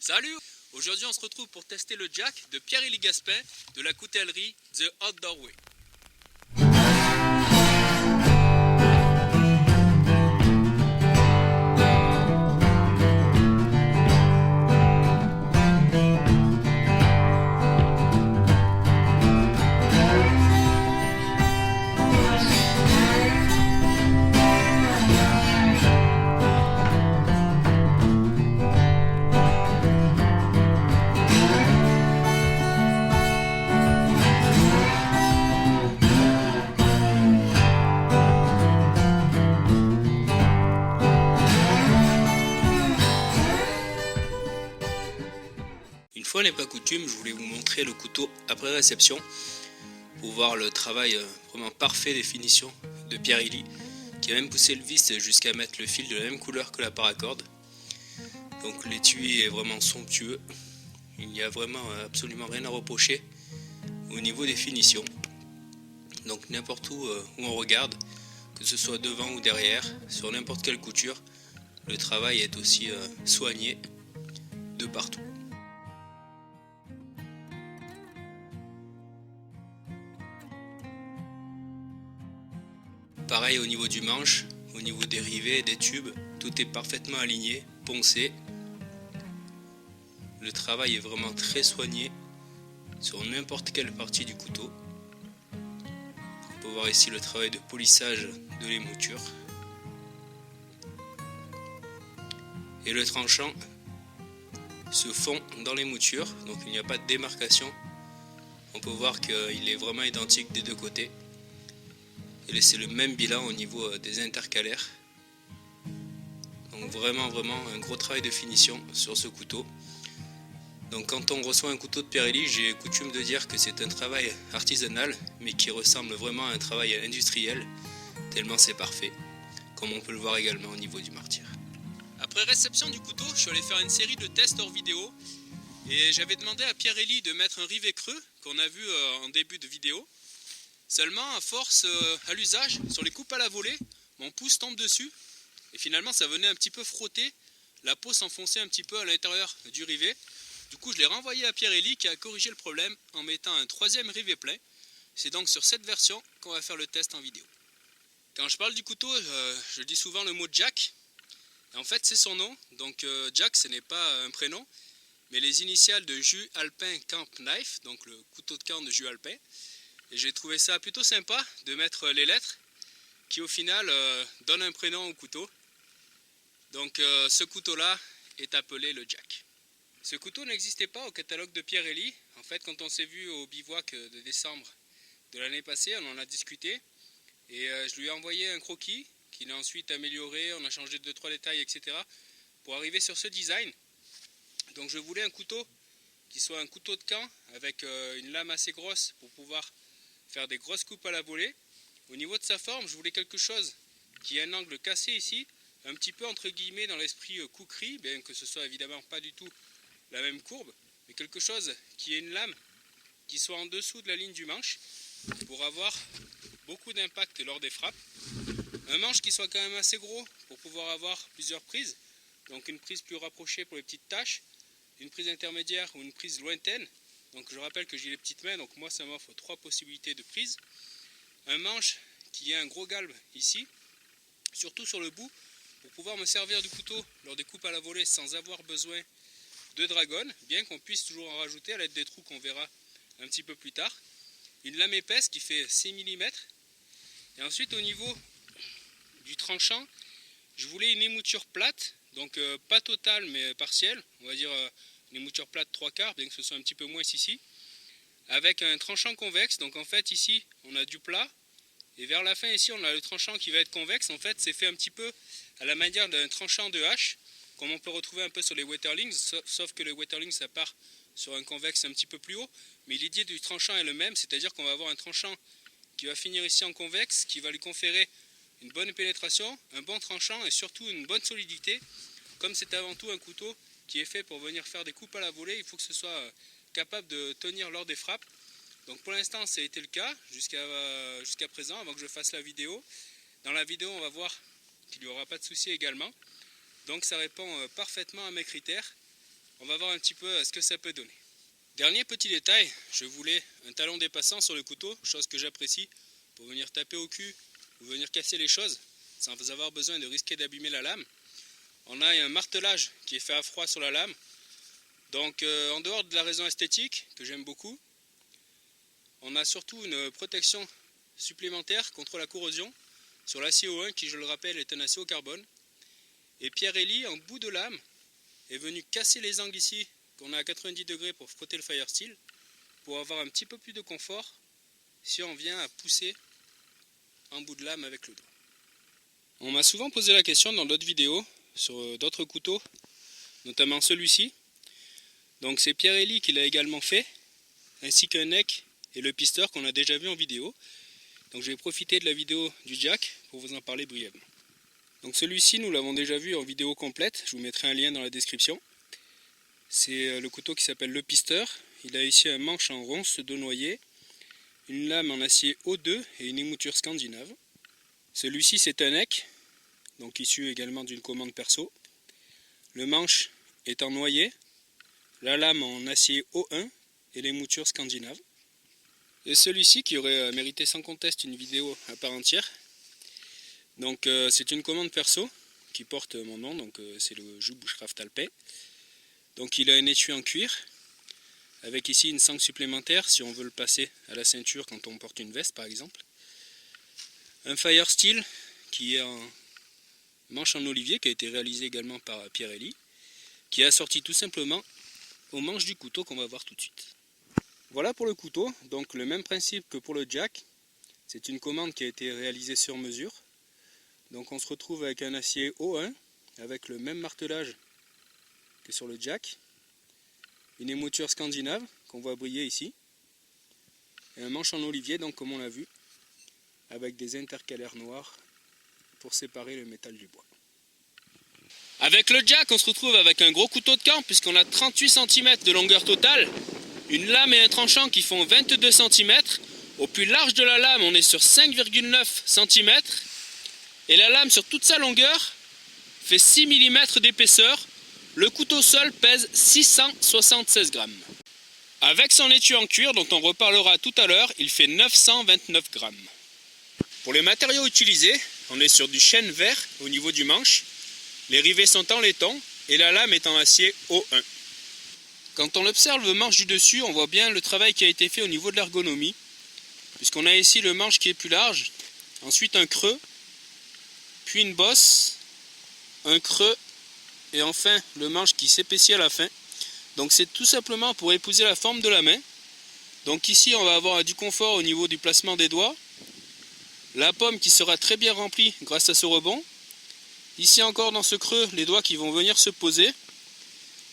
Salut! Aujourd'hui on se retrouve pour tester le jack de Pierre-Élie Gaspin de la coutellerie The Outdoor Way. Une fois n'est pas coutume, je voulais vous montrer le couteau après réception pour voir le travail vraiment parfait des finitions de Pierre-Élie qui a même poussé le vis jusqu'à mettre le fil de la même couleur que la paracorde. Donc l'étui est vraiment somptueux, il n'y a vraiment absolument rien à reprocher au niveau des finitions. Donc n'importe où on regarde, que ce soit devant ou derrière, sur n'importe quelle couture, le travail est aussi soigné de partout. Pareil au niveau du manche, au niveau des rivets, des tubes, tout est parfaitement aligné, poncé. Le travail est vraiment très soigné sur n'importe quelle partie du couteau. On peut voir ici le travail de polissage de l'émouture. Et le tranchant se fond dans l'émouture, donc il n'y a pas de démarcation. On peut voir qu'il est vraiment identique des deux côtés. Et c'est le même bilan au niveau des intercalaires. Donc vraiment un gros travail de finition sur ce couteau. Donc quand on reçoit un couteau de Pierre-Élie, j'ai coutume de dire que c'est un travail artisanal, mais qui ressemble vraiment à un travail industriel, tellement c'est parfait, comme on peut le voir également au niveau du martyr. Après réception du couteau, je suis allé faire une série de tests hors vidéo, et j'avais demandé à Pierre-Élie de mettre un rivet creux, qu'on a vu en début de vidéo. Seulement, à force, à l'usage, sur les coupes à la volée, mon pouce tombe dessus, et finalement ça venait un petit peu frotter, la peau s'enfonçait un petit peu à l'intérieur du rivet. Du coup, je l'ai renvoyé à Pierre-Élie qui a corrigé le problème en mettant un troisième rivet plein. C'est donc sur cette version qu'on va faire le test en vidéo. Quand je parle du couteau, je dis souvent le mot jack. Et en fait, c'est son nom. Donc jack, ce n'est pas un prénom, mais les initiales de Jus Alpin Camp Knife, donc le couteau de camp de Jus Alpin. Et j'ai trouvé ça plutôt sympa de mettre les lettres qui au final donnent un prénom au couteau. Donc ce couteau-là est appelé le jack. Ce couteau n'existait pas au catalogue de Pierre-Élie. En fait, quand on s'est vu au bivouac de décembre de l'année passée, on en a discuté. Et je lui ai envoyé un croquis qu'il a ensuite amélioré, on a changé 2-3 détails, etc. pour arriver sur ce design. Donc je voulais un couteau qui soit un couteau de camp avec une lame assez grosse pour pouvoir faire des grosses coupes à la volée. Au niveau de sa forme, je voulais quelque chose qui ait un angle cassé ici, un petit peu entre guillemets dans l'esprit coucri, bien que ce soit évidemment pas du tout la même courbe, mais quelque chose qui ait une lame qui soit en dessous de la ligne du manche pour avoir beaucoup d'impact lors des frappes. Un manche qui soit quand même assez gros pour pouvoir avoir plusieurs prises, donc une prise plus rapprochée pour les petites tâches, une prise intermédiaire ou une prise lointaine. Donc je rappelle que j'ai les petites mains, donc moi ça m'offre 3 possibilités de prise. Un manche qui ait un gros galbe ici, surtout sur le bout, pour pouvoir me servir du couteau lors des coupes à la volée sans avoir besoin de dragon, bien qu'on puisse toujours en rajouter à l'aide des trous qu'on verra un petit peu plus tard. Une lame épaisse qui fait 6 mm. Et ensuite au niveau du tranchant, je voulais une émouture plate, donc pas totale mais partielle, on va dire une émouture plate 3/4, bien que ce soit un petit peu moins ici, avec un tranchant convexe. Donc en fait ici on a du plat, et vers la fin ici on a le tranchant qui va être convexe. En fait c'est fait un petit peu à la manière d'un tranchant de hache, comme on peut retrouver un peu sur les Waterlings, sauf que le Waterling ça part sur un convexe un petit peu plus haut, mais l'idée du tranchant est le même, c'est-à-dire qu'on va avoir un tranchant qui va finir ici en convexe, qui va lui conférer une bonne pénétration, un bon tranchant et surtout une bonne solidité. Comme c'est avant tout un couteau qui est fait pour venir faire des coupes à la volée, il faut que ce soit capable de tenir lors des frappes. Donc pour l'instant ça a été le cas jusqu'à présent, avant que je fasse la vidéo. Dans la vidéo on va voir qu'il n'y aura pas de souci également. Donc ça répond parfaitement à mes critères. On va voir un petit peu ce que ça peut donner. Dernier petit détail, je voulais un talon dépassant sur le couteau, chose que j'apprécie pour venir taper au cul ou venir casser les choses sans avoir besoin de risquer d'abîmer la lame. On a un martelage qui est fait à froid sur la lame. Donc en dehors de la raison esthétique, que j'aime beaucoup, on a surtout une protection supplémentaire contre la corrosion sur l'acier O1 qui, je le rappelle, est un acier au carbone. Et Pirelli, en bout de lame, est venu casser les angles ici, qu'on a à 90 degrés pour frotter le Firesteel, pour avoir un petit peu plus de confort si on vient à pousser en bout de lame avec le doigt. On m'a souvent posé la question dans d'autres vidéos, sur d'autres couteaux, notamment celui-ci. Donc c'est Pirelli qui l'a également fait, ainsi qu'un neck et le pisteur qu'on a déjà vu en vidéo. Donc je vais profiter de la vidéo du jack pour vous en parler brièvement. Donc celui-ci nous l'avons déjà vu en vidéo complète, je vous mettrai un lien dans la description. C'est le couteau qui s'appelle le pisteur. Il a ici un manche en ronce de noyer, une lame en acier O2 et une émouture scandinave. Celui-ci c'est un neck, donc issu également d'une commande perso. Le manche est en noyer, la lame en acier O1 et l'émouture scandinave. Et celui-ci qui aurait mérité sans conteste une vidéo à part entière. Donc c'est une commande perso qui porte mon nom, donc c'est le Joux Bushcraft Alpin. Donc il a un étui en cuir, avec ici une sangle supplémentaire si on veut le passer à la ceinture quand on porte une veste par exemple. Un Firesteel qui est en manche en olivier, qui a été réalisé également par Pirelli, qui est assorti tout simplement au manche du couteau qu'on va voir tout de suite. Voilà pour le couteau, donc le même principe que pour le jack, c'est une commande qui a été réalisée sur mesure. Donc on se retrouve avec un acier O1, avec le même martelage que sur le jack, une émouture scandinave qu'on voit briller ici, et un manche en olivier, donc comme on l'a vu, avec des intercalaires noirs pour séparer le métal du bois. Avec le jack, on se retrouve avec un gros couteau de camp puisqu'on a 38 cm de longueur totale, une lame et un tranchant qui font 22 cm. Au plus large de la lame, on est sur 5,9 cm et la lame sur toute sa longueur fait 6 mm d'épaisseur. Le couteau seul pèse 676 grammes. Avec son étui en cuir, dont on reparlera tout à l'heure, il fait 929 grammes. Pour les matériaux utilisés, on est sur du chêne vert au niveau du manche. Les rivets sont en laiton et la lame est en acier O1. Quand on observe le manche du dessus, on voit bien le travail qui a été fait au niveau de l'ergonomie. Puisqu'on a ici le manche qui est plus large, ensuite un creux, puis une bosse, un creux, et enfin le manche qui s'épaissit à la fin. Donc c'est tout simplement pour épouser la forme de la main. Donc ici on va avoir du confort au niveau du placement des doigts. La paume qui sera très bien remplie grâce à ce rebond. Ici encore dans ce creux, les doigts qui vont venir se poser.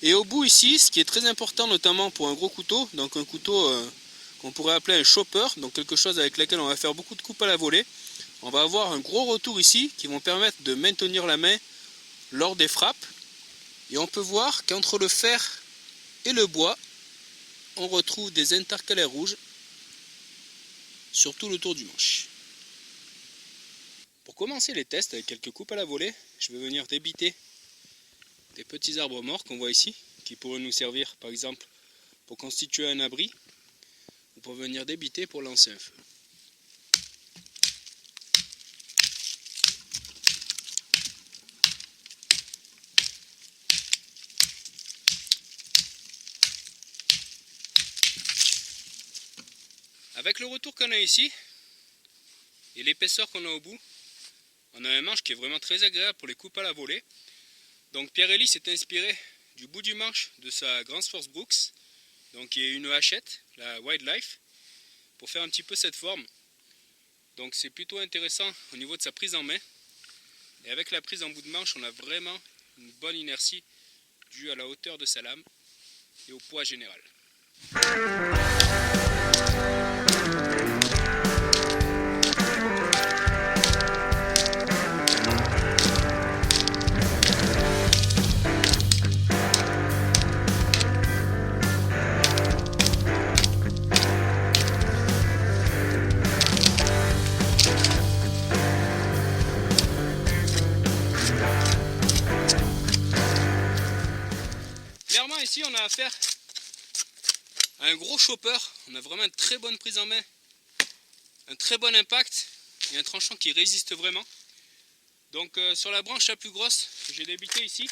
Et au bout ici, ce qui est très important notamment pour un gros couteau, donc un couteau qu'on pourrait appeler un chopper, donc quelque chose avec lequel on va faire beaucoup de coupes à la volée. On va avoir un gros retour ici qui vont permettre de maintenir la main lors des frappes. Et on peut voir qu'entre le fer et le bois, on retrouve des intercalaires rouges sur tout le tour du manche. Pour commencer les tests avec quelques coupes à la volée, je vais venir débiter des petits arbres morts qu'on voit ici, qui pourraient nous servir par exemple pour constituer un abri, ou pour venir débiter pour lancer un feu. Avec le retour qu'on a ici, et l'épaisseur qu'on a au bout, on a un manche qui est vraiment très agréable pour les coupes à la volée. Donc Pirelli s'est inspiré du bout du manche de sa Grand Force Brooks, donc qui est une hachette, la Wildlife, pour faire un petit peu cette forme. Donc c'est plutôt intéressant au niveau de sa prise en main. Et avec la prise en bout de manche, on a vraiment une bonne inertie due à la hauteur de sa lame et au poids général. ici on a affaire à un gros chopper. On a vraiment une très bonne prise en main, un très bon impact et un tranchant qui résiste vraiment. Donc sur la branche la plus grosse que j'ai débité ici,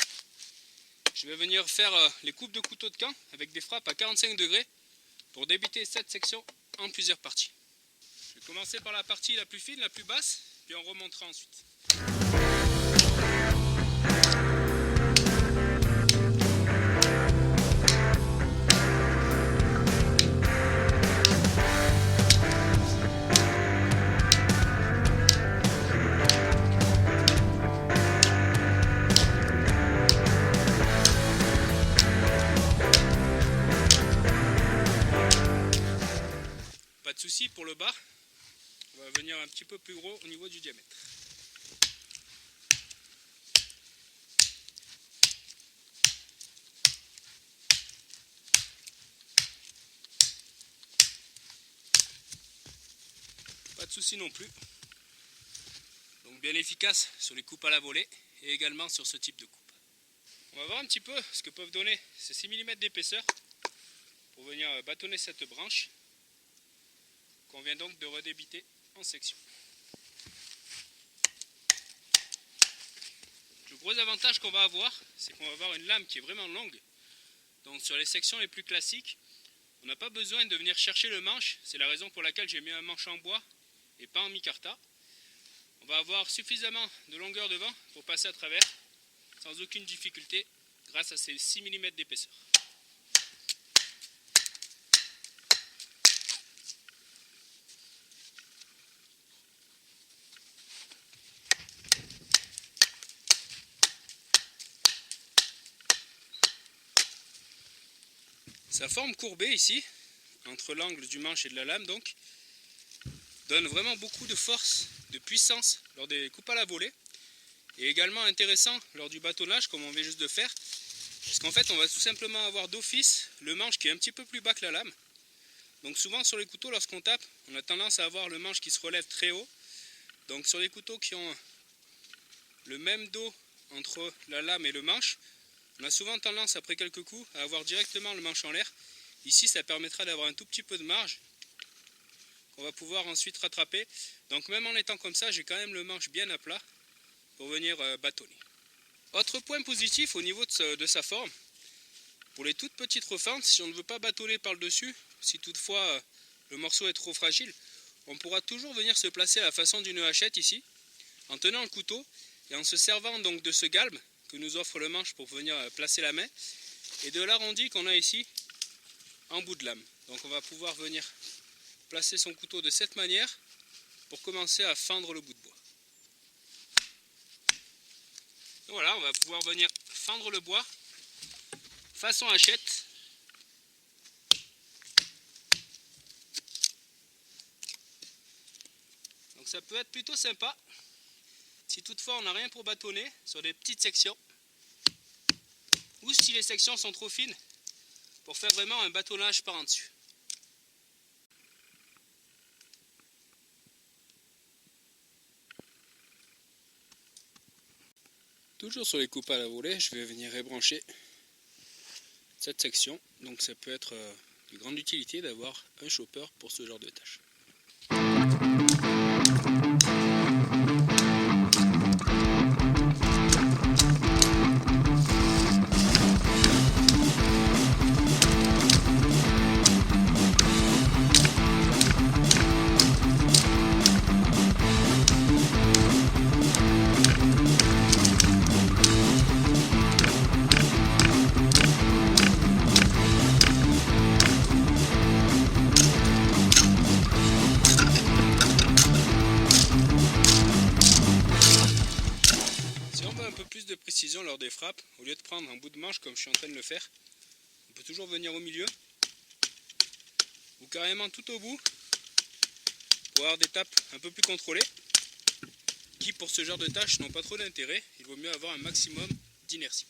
je vais venir faire les coupes de couteau de camp avec des frappes à 45 degrés pour débiter cette section en plusieurs parties. Je vais commencer par la partie la plus fine, la plus basse, puis on remontera ensuite. Pas de souci pour le bas, on va venir un petit peu plus gros au niveau du diamètre. Pas de souci non plus. Donc bien efficace sur les coupes à la volée et également sur ce type de coupe. On va voir un petit peu ce que peuvent donner ces 6 mm d'épaisseur pour venir bâtonner cette branche qu'on vient donc de redébiter en section. Le gros avantage qu'on va avoir, c'est qu'on va avoir une lame qui est vraiment longue. Donc sur les sections les plus classiques, on n'a pas besoin de venir chercher le manche. C'est la raison pour laquelle j'ai mis un manche en bois et pas en micarta. On va avoir suffisamment de longueur devant pour passer à travers sans aucune difficulté grâce à ces 6 mm d'épaisseur. Sa forme courbée ici, entre l'angle du manche et de la lame donc, donne vraiment beaucoup de force, de puissance lors des coupes à la volée. Et également intéressant lors du bâtonnage comme on vient juste de faire. Puisqu'en fait on va tout simplement avoir d'office le manche qui est un petit peu plus bas que la lame. Donc souvent sur les couteaux lorsqu'on tape, on a tendance à avoir le manche qui se relève très haut. Donc sur les couteaux qui ont le même dos entre la lame et le manche, on a souvent tendance après quelques coups à avoir directement le manche en l'air. Ici ça permettra d'avoir un tout petit peu de marge qu'on va pouvoir ensuite rattraper. Donc même en étant comme ça, j'ai quand même le manche bien à plat pour venir bâtonner. Autre point positif au niveau de sa forme, pour les toutes petites refeintes, si on ne veut pas bâtonner par le dessus, si toutefois le morceau est trop fragile, on pourra toujours venir se placer à la façon d'une hachette ici, en tenant le couteau et en se servant donc de ce galbe que nous offre le manche pour venir placer la main, et de l'arrondi qu'on a ici en bout de lame. Donc on va pouvoir venir placer son couteau de cette manière pour commencer à fendre le bout de bois. Voilà, on va pouvoir venir fendre le bois façon hachette. Donc ça peut être plutôt sympa si toutefois on n'a rien pour bâtonner sur des petites sections, ou si les sections sont trop fines pour faire vraiment un bâtonnage par en dessus. Toujours sur les coupes à la volée, je vais venir ébrancher cette section. Donc ça peut être de grande utilité d'avoir un chopper pour ce genre de tâche. Précision lors des frappes, au lieu de prendre un bout de manche comme je suis en train de le faire, on peut toujours venir au milieu ou carrément tout au bout pour avoir des tapes un peu plus contrôlées qui pour ce genre de tâches n'ont pas trop d'intérêt. Il vaut mieux avoir un maximum d'inertie.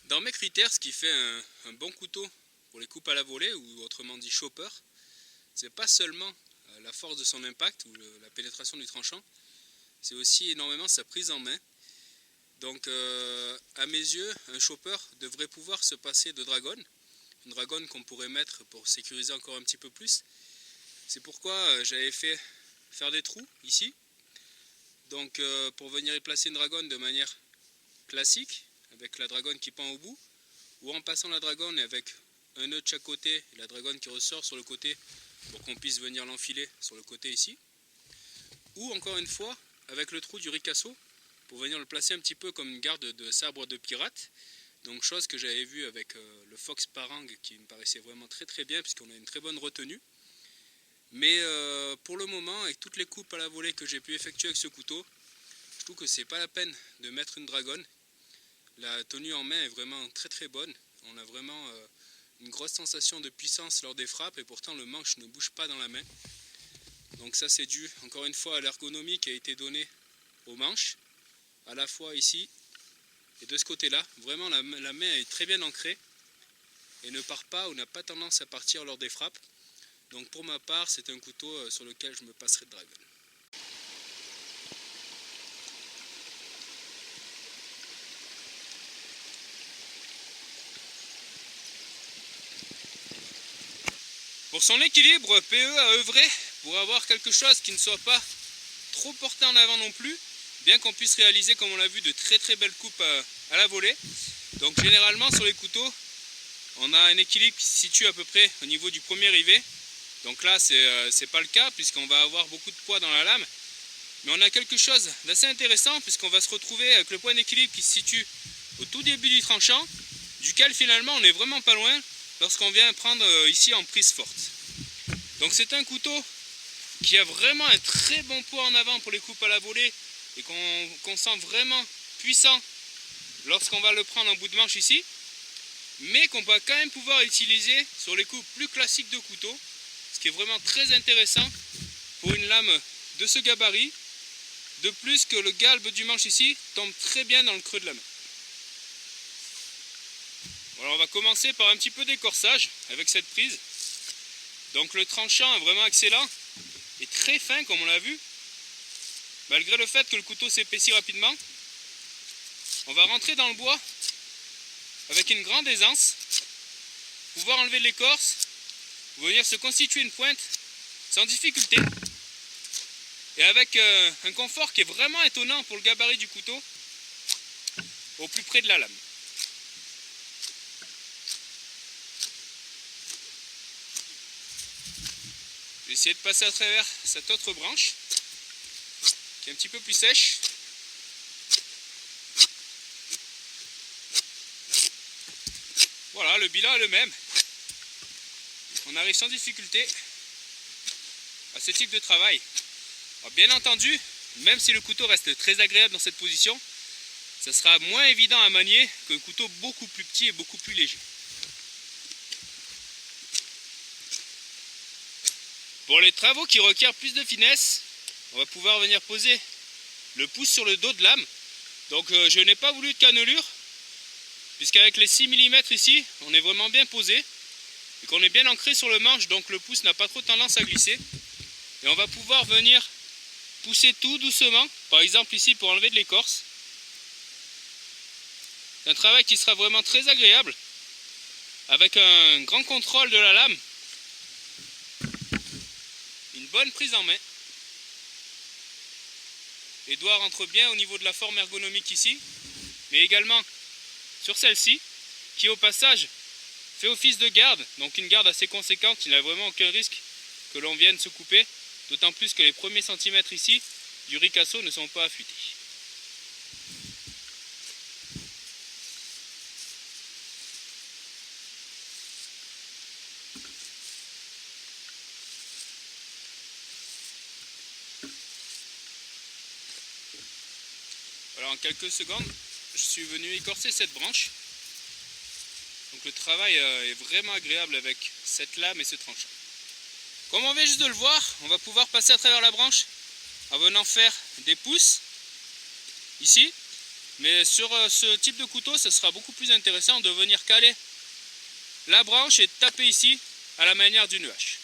Dans mes critères, ce qui fait un bon couteau pour les coupes à la volée, ou autrement dit chopper, c'est pas seulement la force de son impact ou la pénétration du tranchant, c'est aussi énormément sa prise en main. Donc à mes yeux, un chopper devrait pouvoir se passer de dragonne. Une dragonne qu'on pourrait mettre pour sécuriser encore un petit peu plus. C'est pourquoi j'avais fait faire des trous ici. Donc pour venir y placer une dragonne de manière classique, avec la dragonne qui pend au bout, ou en passant la dragonne avec un nœud de chaque côté et la dragonne qui ressort sur le côté pour qu'on puisse venir l'enfiler sur le côté ici. Ou encore une fois avec le trou du ricasso pour venir le placer un petit peu comme une garde de sabre de pirate. Donc chose que j'avais vue avec le Fox Parang qui me paraissait vraiment très bien puisqu'on a une très bonne retenue. Mais pour le moment, avec toutes les coupes à la volée que j'ai pu effectuer avec ce couteau, je trouve que c'est pas la peine de mettre une dragonne. La tenue en main est vraiment très bonne. On a vraiment une grosse sensation de puissance lors des frappes et pourtant le manche ne bouge pas dans la main. Donc ça c'est dû encore une fois à l'ergonomie qui a été donnée au manche, à la fois ici et de ce côté-là. Vraiment la main est très bien ancrée et ne part pas ou n'a pas tendance à partir lors des frappes. Donc pour ma part, c'est un couteau sur lequel je me passerai de dragonne. Pour son équilibre, PE a œuvré pour avoir quelque chose qui ne soit pas trop porté en avant non plus, bien qu'on puisse réaliser, comme on l'a vu, de très belles coupes à la volée. Donc généralement sur les couteaux, on a un équilibre qui se situe à peu près au niveau du premier rivet. Donc là, c'est pas le cas puisqu'on va avoir beaucoup de poids dans la lame. Mais on a quelque chose d'assez intéressant puisqu'on va se retrouver avec le point d'équilibre qui se situe au tout début du tranchant, duquel finalement on n'est vraiment pas loin lorsqu'on vient prendre ici en prise forte. Donc c'est un couteau qui a vraiment un très bon poids en avant pour les coupes à la volée et qu'on sent vraiment puissant lorsqu'on va le prendre en bout de manche ici, mais qu'on va quand même pouvoir utiliser sur les coupes plus classiques de couteau, ce qui est vraiment très intéressant pour une lame de ce gabarit, de plus que le galbe du manche ici tombe très bien dans le creux de la main. Alors on va commencer par un petit peu d'écorsage avec cette prise. Donc le tranchant est vraiment excellent et très fin comme on l'a vu. Malgré le fait que le couteau s'épaissit rapidement, on va rentrer dans le bois avec une grande aisance, pouvoir enlever de l'écorce, venir se constituer une pointe sans difficulté et avec un confort qui est vraiment étonnant pour le gabarit du couteau au plus près de la lame. Je vais essayer de passer à travers cette autre branche qui est un petit peu plus sèche. Voilà, le bilan est le même. On arrive sans difficulté à ce type de travail. Alors, bien entendu, même si le couteau reste très agréable dans cette position, ça sera moins évident à manier qu'un couteau beaucoup plus petit et beaucoup plus léger. Pour les travaux qui requièrent plus de finesse, on va pouvoir venir poser le pouce sur le dos de lame. Donc je n'ai pas voulu de cannelure, puisqu'avec les 6 mm ici, on est vraiment bien posé, et qu'on est bien ancré sur le manche, donc le pouce n'a pas trop tendance à glisser. Et on va pouvoir venir pousser tout doucement, par exemple ici pour enlever de l'écorce. C'est un travail qui sera vraiment très agréable, avec un grand contrôle de la lame, une bonne prise en main. Les doigts rentrent bien au niveau de la forme ergonomique ici, mais également sur celle-ci, qui au passage fait office de garde, donc une garde assez conséquente, il n'y a vraiment aucun risque que l'on vienne se couper, d'autant plus que les premiers centimètres ici du ricasso ne sont pas affûtés. Alors en quelques secondes, je suis venu écorcer cette branche. Donc le travail est vraiment agréable avec cette lame et ce tranchant. Comme on vient juste de le voir, on va pouvoir passer à travers la branche en venant faire des pouces ici. Mais sur ce type de couteau, ce sera beaucoup plus intéressant de venir caler la branche et de taper ici à la manière d'une hache.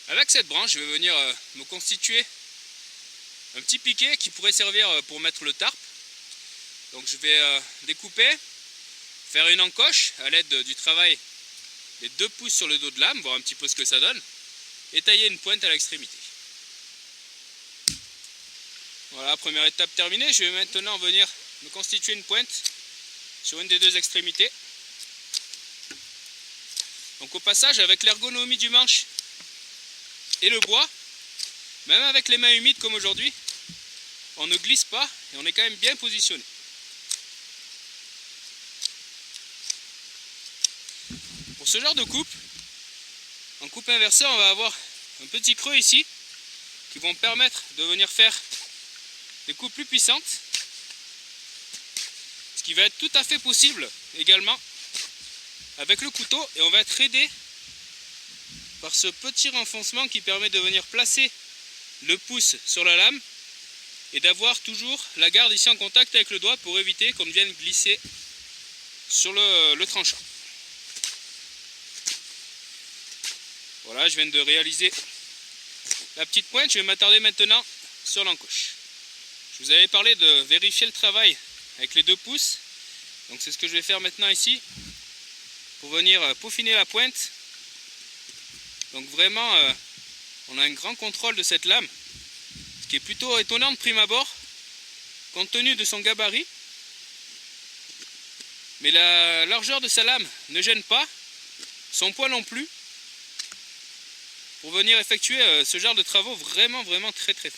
Avec cette branche, je vais venir me constituer un petit piquet qui pourrait servir pour mettre le tarp. Donc je vais découper, faire une encoche à l'aide du travail des 2 pouces sur le dos de lame, voir un petit peu ce que ça donne, et tailler une pointe à l'extrémité. Voilà, première étape terminée. Je vais maintenant venir me constituer une pointe sur une des 2 extrémités. Donc au passage, avec l'ergonomie du manche et le bois, même avec les mains humides comme aujourd'hui, on ne glisse pas et on est quand même bien positionné. Pour ce genre de coupe, en coupe inversée, on va avoir un petit creux ici qui vont permettre de venir faire des coupes plus puissantes, ce qui va être tout à fait possible également avec le couteau, et on va être aidé par ce petit renfoncement qui permet de venir placer le pouce sur la lame et d'avoir toujours la garde ici en contact avec le doigt pour éviter qu'on ne vienne glisser sur le tranchant. Voilà, je viens de réaliser la petite pointe. Je vais m'attarder maintenant sur l'encoche. Je vous avais parlé de vérifier le travail avec les 2 pouces. Donc c'est ce que je vais faire maintenant ici pour venir peaufiner la pointe. Donc vraiment, on a un grand contrôle de cette lame, ce qui est plutôt étonnant de prime abord, compte tenu de son gabarit. Mais la largeur de sa lame ne gêne pas, son poids non plus, pour venir effectuer ce genre de travaux vraiment très fins.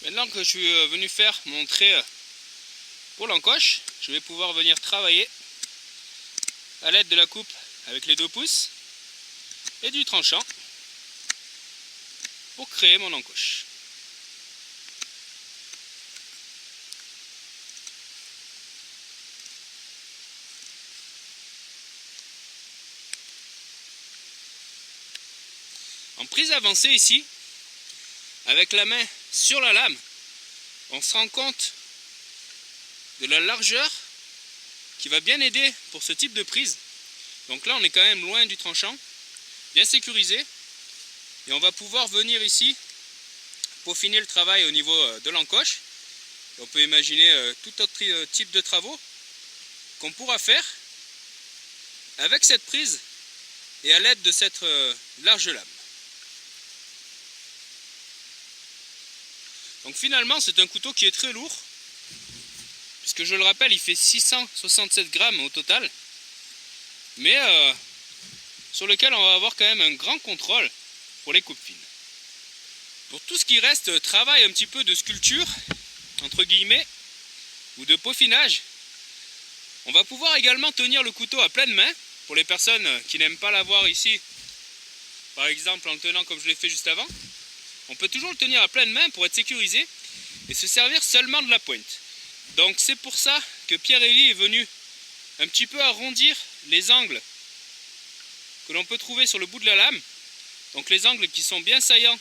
Maintenant que je suis venu faire mon trait pour l'encoche, je vais pouvoir venir travailler à l'aide de la coupe avec les 2 pouces et du tranchant pour créer mon encoche. En prise avancée ici, avec la main sur la lame, on se rend compte de la largeur qui va bien aider pour ce type de prise. Donc là on est quand même loin du tranchant, bien sécurisé, et on va pouvoir venir ici peaufiner le travail au niveau de l'encoche. On peut imaginer tout autre type de travaux qu'on pourra faire avec cette prise et à l'aide de cette large lame. Donc finalement c'est un couteau qui est très lourd, puisque je le rappelle il fait 667 grammes au total, mais sur lequel on va avoir quand même un grand contrôle pour les coupes fines. Pour tout ce qui reste travail un petit peu de sculpture, entre guillemets, ou de peaufinage, on va pouvoir également tenir le couteau à pleine main, pour les personnes qui n'aiment pas l'avoir ici, par exemple en le tenant comme je l'ai fait juste avant. On peut toujours le tenir à pleine main pour être sécurisé et se servir seulement de la pointe. Donc c'est pour ça que Pierre-Élie est venu un petit peu arrondir les angles que l'on peut trouver sur le bout de la lame. Donc les angles qui sont bien saillants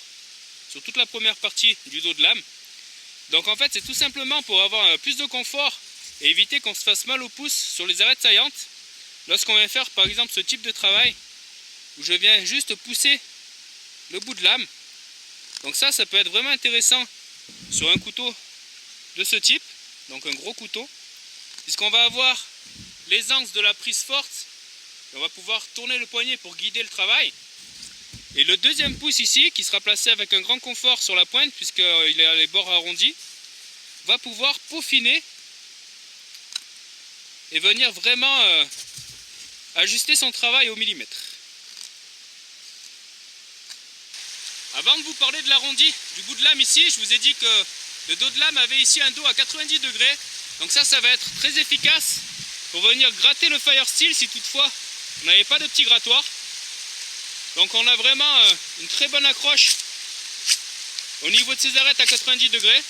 sur toute la première partie du dos de lame. Donc en fait c'est tout simplement pour avoir plus de confort et éviter qu'on se fasse mal au pouce sur les arêtes saillantes lorsqu'on vient faire par exemple ce type de travail où je viens juste pousser le bout de lame. Donc ça peut être vraiment intéressant sur un couteau de ce type, donc un gros couteau, puisqu'on va avoir les angles de la prise forte, et on va pouvoir tourner le poignet pour guider le travail. Et le deuxième pouce ici, qui sera placé avec un grand confort sur la pointe, puisqu'il a les bords arrondis, va pouvoir peaufiner et venir vraiment ajuster son travail au millimètre. Avant de vous parler de l'arrondi du bout de lame ici, je vous ai dit que le dos de lame avait ici un dos à 90 degrés. Donc ça va être très efficace pour venir gratter le fire steel si toutefois on n'avait pas de petit grattoir. Donc on a vraiment une très bonne accroche au niveau de ces arêtes à 90 degrés,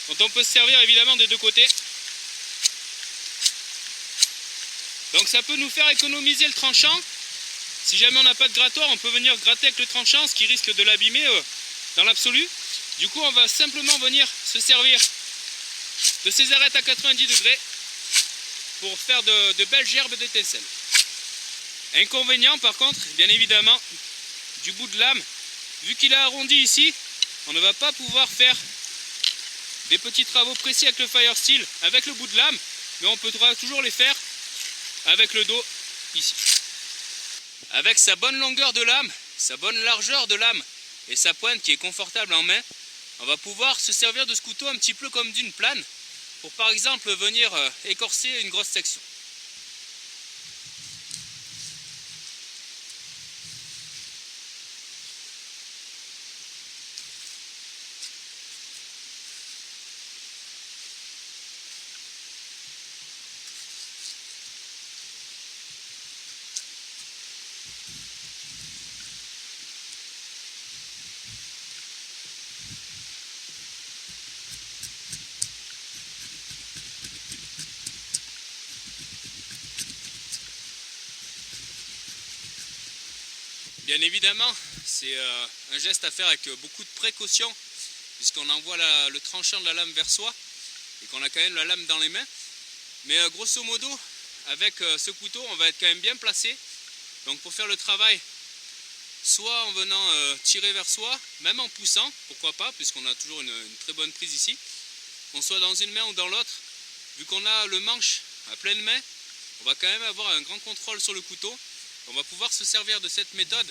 dont on peut se servir évidemment des 2 côtés. Donc ça peut nous faire économiser le tranchant. Si jamais on n'a pas de grattoir, on peut venir gratter avec le tranchant, ce qui risque de l'abîmer dans l'absolu. Du coup on va simplement venir se servir de ces arêtes à 90 degrés pour faire de belles gerbes d'étincelles. Inconvénient par contre, bien évidemment, du bout de lame, vu qu'il est arrondi ici, on ne va pas pouvoir faire des petits travaux précis avec le Fire Steel avec le bout de lame, mais on pourra toujours les faire avec le dos ici. Avec sa bonne longueur de lame, sa bonne largeur de lame et sa pointe qui est confortable en main, on va pouvoir se servir de ce couteau un petit peu comme d'une plane pour par exemple venir écorcer une grosse section. Bien évidemment, c'est un geste à faire avec beaucoup de précaution, puisqu'on envoie le tranchant de la lame vers soi et qu'on a quand même la lame dans les mains. Mais grosso modo, avec ce couteau, on va être quand même bien placé. Donc pour faire le travail, soit en venant tirer vers soi, même en poussant, pourquoi pas, puisqu'on a toujours une très bonne prise ici, qu'on soit dans une main ou dans l'autre, vu qu'on a le manche à pleine main, on va quand même avoir un grand contrôle sur le couteau. On va pouvoir se servir de cette méthode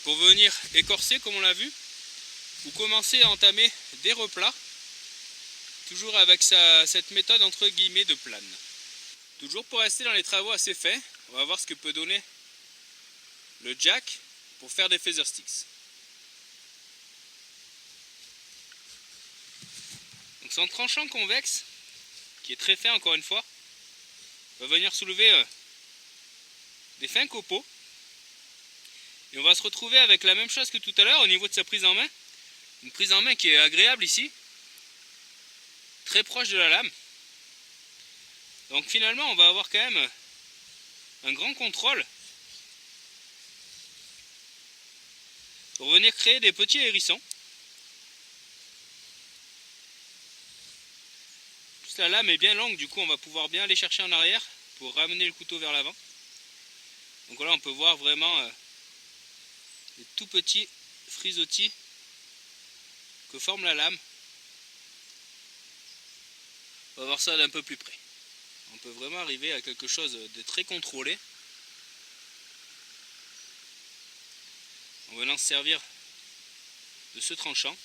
pour venir écorcer comme on l'a vu, ou commencer à entamer des replats, toujours avec cette méthode entre guillemets de plane. Toujours pour rester dans les travaux assez faits, on va voir ce que peut donner le jack pour faire des feather sticks. Donc son tranchant convexe, qui est très fin encore une fois, va venir soulever des fins copeaux. Et on va se retrouver avec la même chose que tout à l'heure au niveau de sa prise en main. Une prise en main qui est agréable ici, très proche de la lame. Donc finalement on va avoir quand même un grand contrôle pour venir créer des petits hérissons. Plus la lame est bien longue, du coup on va pouvoir bien aller chercher en arrière pour ramener le couteau vers l'avant. Donc voilà, on peut voir vraiment les tout petits frisottis que forme la lame. On va voir ça d'un peu plus près. On peut vraiment arriver à quelque chose de très contrôlé en venant se servir de ce tranchant.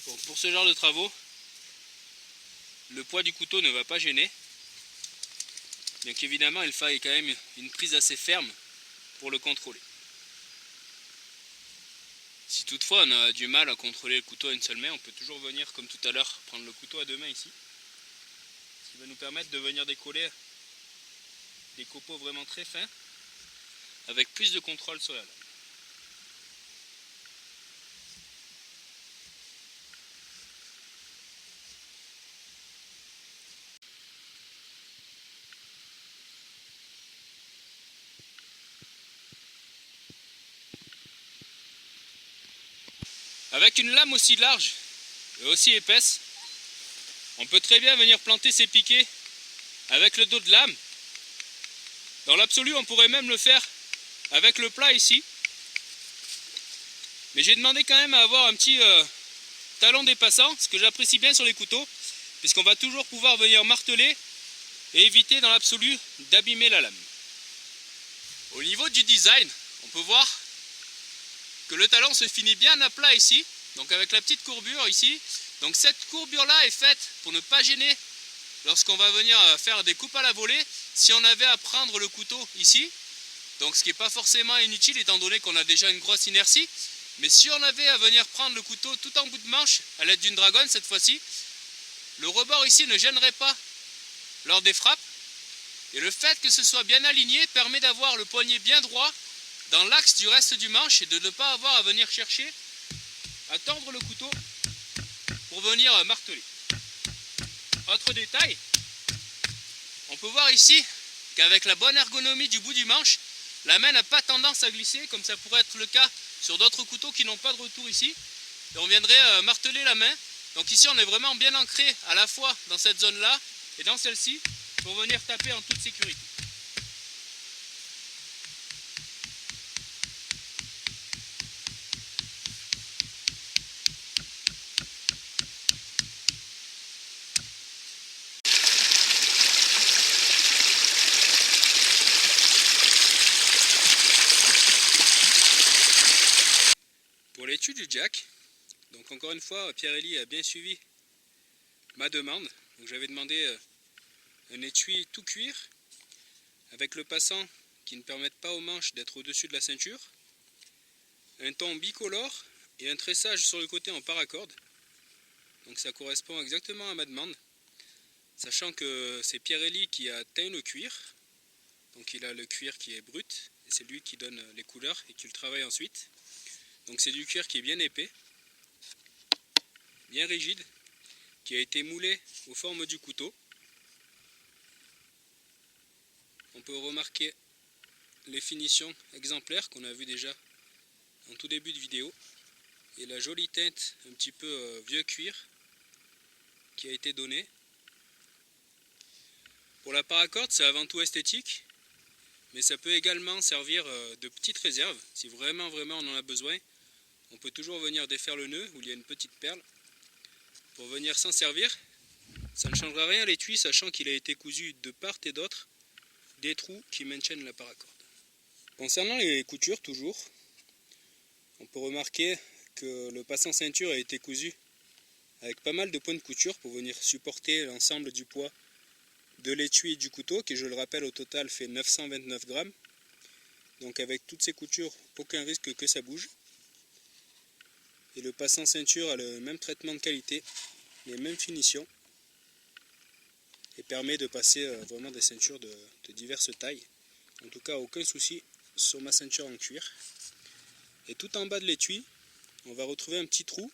Bon, pour ce genre de travaux, le poids du couteau ne va pas gêner, bien qu'évidemment il faille quand même une prise assez ferme pour le contrôler. Si toutefois on a du mal à contrôler le couteau à une seule main, on peut toujours venir comme tout à l'heure prendre le couteau à deux mains ici, ce qui va nous permettre de venir décoller des copeaux vraiment très fins avec plus de contrôle sur la lame. Avec une lame aussi large et aussi épaisse, on peut très bien venir planter ses piquets avec le dos de lame. Dans l'absolu, on pourrait même le faire avec le plat ici. Mais j'ai demandé quand même à avoir un petit talon dépassant, ce que j'apprécie bien sur les couteaux, puisqu'on va toujours pouvoir venir marteler et éviter dans l'absolu d'abîmer la lame. Au niveau du design, on peut voir que le talon se finit bien à plat ici, donc avec la petite courbure ici. Donc cette courbure là est faite pour ne pas gêner lorsqu'on va venir faire des coupes à la volée, si on avait à prendre le couteau ici, donc ce qui n'est pas forcément inutile étant donné qu'on a déjà une grosse inertie, mais si on avait à venir prendre le couteau tout en bout de manche à l'aide d'une dragonne cette fois-ci, le rebord ici ne gênerait pas lors des frappes, et le fait que ce soit bien aligné permet d'avoir le poignet bien droit dans l'axe du reste du manche et de ne pas avoir à venir chercher à tordre le couteau pour venir marteler. Autre détail, on peut voir ici qu'avec la bonne ergonomie du bout du manche, la main n'a pas tendance à glisser comme ça pourrait être le cas sur d'autres couteaux qui n'ont pas de retour ici. Et on viendrait marteler la main. Donc ici on est vraiment bien ancré à la fois dans cette zone là et dans celle-ci pour venir taper en toute sécurité. Pour l'étui du jack, donc encore une fois Pierre-Élie a bien suivi ma demande. Donc j'avais demandé un étui tout cuir avec le passant qui ne permette pas aux manches d'être au-dessus de la ceinture, un ton bicolore et un tressage sur le côté en paracorde. Donc ça correspond exactement à ma demande, sachant que c'est Pierre-Élie qui a teint le cuir. Donc il a le cuir qui est brut et c'est lui qui donne les couleurs et qui le travaille ensuite. Donc c'est du cuir qui est bien épais, bien rigide, qui a été moulé aux formes du couteau. On peut remarquer les finitions exemplaires qu'on a vues déjà en tout début de vidéo et la jolie teinte un petit peu vieux cuir qui a été donnée. Pour la paracorde, c'est avant tout esthétique, mais ça peut également servir de petite réserve. Si vraiment on en a besoin, on peut toujours venir défaire le nœud où il y a une petite perle pour venir s'en servir. Ça ne changera rien à l'étui, sachant qu'il a été cousu de part et d'autre des trous qui maintiennent la paracorde. Concernant les coutures toujours, on peut remarquer que le passant ceinture a été cousu avec pas mal de points de couture pour venir supporter l'ensemble du poids de l'étui et du couteau, qui je le rappelle au total fait 929 grammes. Donc avec toutes ces coutures, aucun risque que ça bouge. Et le passant ceinture a le même traitement de qualité, les mêmes finitions, et permet de passer vraiment des ceintures de diverses tailles. En tout cas, aucun souci sur ma ceinture en cuir. Et tout en bas de l'étui, on va retrouver un petit trou,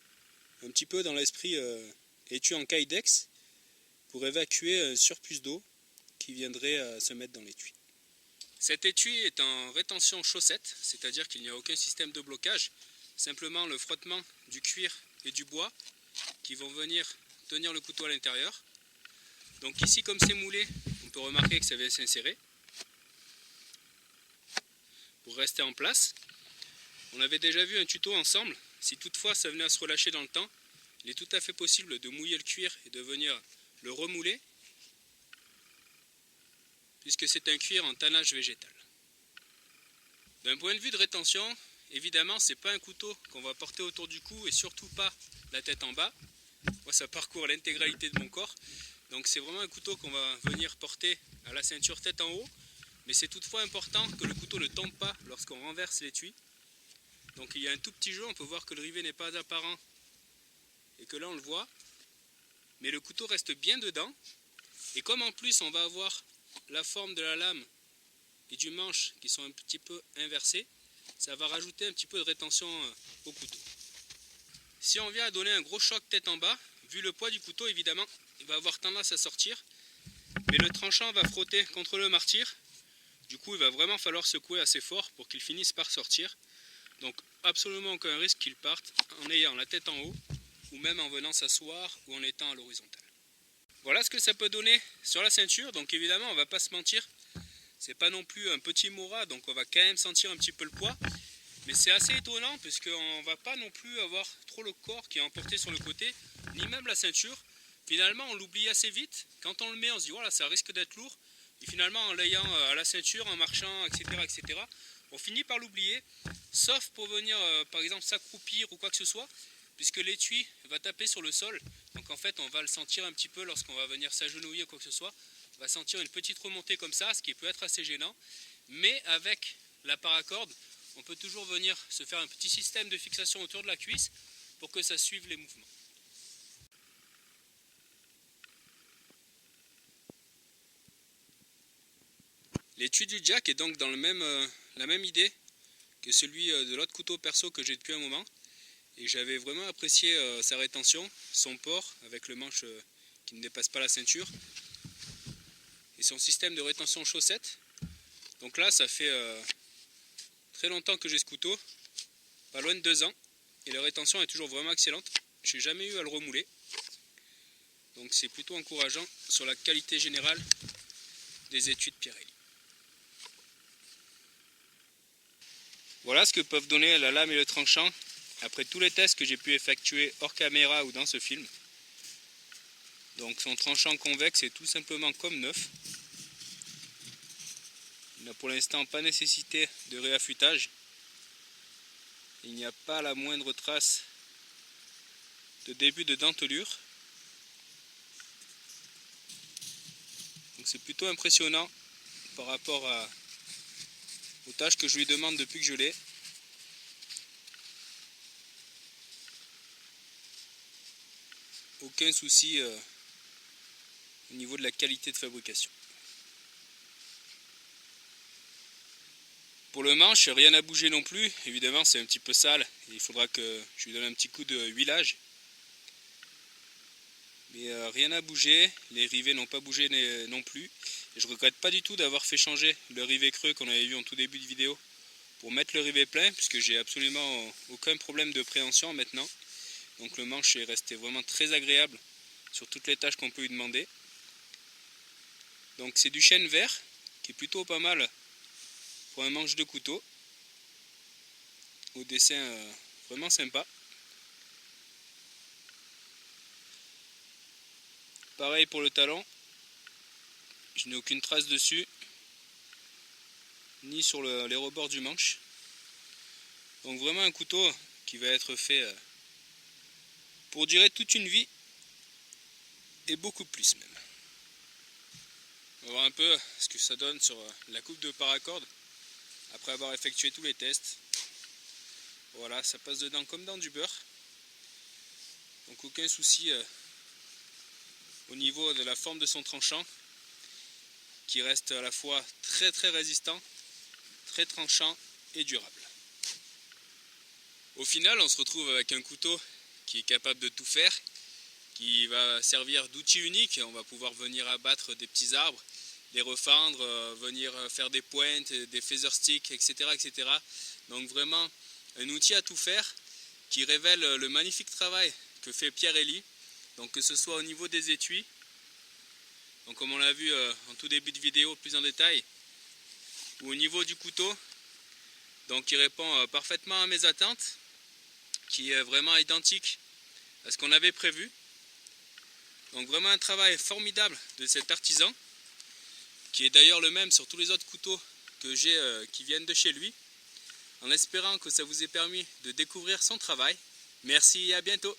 un petit peu dans l'esprit étui en kydex, pour évacuer un surplus d'eau qui viendrait se mettre dans l'étui. Cet étui est en rétention chaussette, c'est-à-dire qu'il n'y a aucun système de blocage, simplement le frottement du cuir et du bois qui vont venir tenir le couteau à l'intérieur. Donc ici, comme c'est moulé, on peut remarquer que ça vient s'insérer pour rester en place. On avait déjà vu un tuto ensemble. Si toutefois ça venait à se relâcher dans le temps, il est tout à fait possible de mouiller le cuir et de venir le remouler, puisque c'est un cuir en tannage végétal. D'un point de vue de rétention, évidemment c'est pas un couteau qu'on va porter autour du cou et surtout pas la tête en bas. Moi ça parcourt l'intégralité de mon corps, donc c'est vraiment un couteau qu'on va venir porter à la ceinture tête en haut, mais c'est toutefois important que le couteau ne tombe pas lorsqu'on renverse l'étui. Donc il y a un tout petit jeu, on peut voir que le rivet n'est pas apparent et que là on le voit, mais le couteau reste bien dedans. Et comme en plus on va avoir la forme de la lame et du manche qui sont un petit peu inversés, ça va rajouter un petit peu de rétention au couteau. Si on vient à donner un gros choc tête en bas, vu le poids du couteau évidemment, il va avoir tendance à sortir, mais le tranchant va frotter contre le martyr. Du coup il va vraiment falloir secouer assez fort pour qu'il finisse par sortir. Donc absolument aucun risque qu'il parte en ayant la tête en haut ou même en venant s'asseoir ou en étant à l'horizontale. Voilà ce que ça peut donner sur la ceinture. Donc évidemment on va pas se mentir, c'est pas non plus un petit Mora, donc on va quand même sentir un petit peu le poids. Mais c'est assez étonnant puisqu'on va pas non plus avoir trop le corps qui est emporté sur le côté, ni même la ceinture. Finalement on l'oublie assez vite. Quand on le met on se dit voilà, ça risque d'être lourd. Et finalement en l'ayant à la ceinture, en marchant, etc. on finit par l'oublier, sauf pour venir par exemple s'accroupir ou quoi que ce soit, puisque l'étui va taper sur le sol. Donc en fait on va le sentir un petit peu lorsqu'on va venir s'agenouiller ou quoi que ce soit. On va sentir une petite remontée comme ça, ce qui peut être assez gênant. Mais avec la paracorde, on peut toujours venir se faire un petit système de fixation autour de la cuisse pour que ça suive les mouvements. L'étui du jack est donc dans la même idée que celui de l'autre couteau perso que j'ai depuis un moment. Et j'avais vraiment apprécié sa rétention, son port avec le manche qui ne dépasse pas la ceinture et son système de rétention chaussette. Donc là ça fait très longtemps que j'ai ce couteau, pas loin de 2 ans et la rétention est toujours vraiment excellente. J'ai jamais eu à le remouler. Donc c'est plutôt encourageant sur la qualité générale des étuis de Pirelli. Voilà ce que peuvent donner la lame et le tranchant après tous les tests que j'ai pu effectuer hors caméra ou dans ce film. Donc son tranchant convexe est tout simplement comme neuf. Il n'a pour l'instant pas nécessité de réaffûtage. Il n'y a pas la moindre trace de début de dentelure. Donc c'est plutôt impressionnant par rapport aux tâches que je lui demande depuis que je l'ai. Aucun souci au niveau de la qualité de fabrication. Pour le manche, rien à bouger non plus. Évidemment, c'est un petit peu sale. Et il faudra que je lui donne un petit coup de huilage. Mais rien à bouger. Les rivets n'ont pas bougé non plus. Et je ne regrette pas du tout d'avoir fait changer le rivet creux qu'on avait vu en tout début de vidéo pour mettre le rivet plein, puisque j'ai absolument aucun problème de préhension maintenant. Donc le manche est resté vraiment très agréable sur toutes les tâches qu'on peut lui demander. Donc c'est du chêne vert qui est plutôt pas mal pour un manche de couteau, au dessin vraiment sympa. Pareil pour le talon, je n'ai aucune trace dessus, ni sur les rebords du manche. Donc vraiment un couteau qui va être fait pour durer toute une vie, et beaucoup plus même. On va voir un peu ce que ça donne sur la coupe de paracorde après avoir effectué tous les tests. Voilà, ça passe dedans comme dans du beurre. Donc aucun souci au niveau de la forme de son tranchant, qui reste à la fois très très résistant, très tranchant et durable. Au final, on se retrouve avec un couteau qui est capable de tout faire, qui va servir d'outil unique. On va pouvoir venir abattre des petits arbres, les refendre, venir faire des pointes, des feather sticks, etc., etc. Donc vraiment un outil à tout faire qui révèle le magnifique travail que fait Pirelli. Donc que ce soit au niveau des étuis, donc comme on l'a vu en tout début de vidéo plus en détail, ou au niveau du couteau, donc il répond parfaitement à mes attentes, qui est vraiment identique à ce qu'on avait prévu. Donc vraiment un travail formidable de cet artisan, qui est d'ailleurs le même sur tous les autres couteaux que j'ai qui viennent de chez lui. En espérant que ça vous ait permis de découvrir son travail. Merci et à bientôt.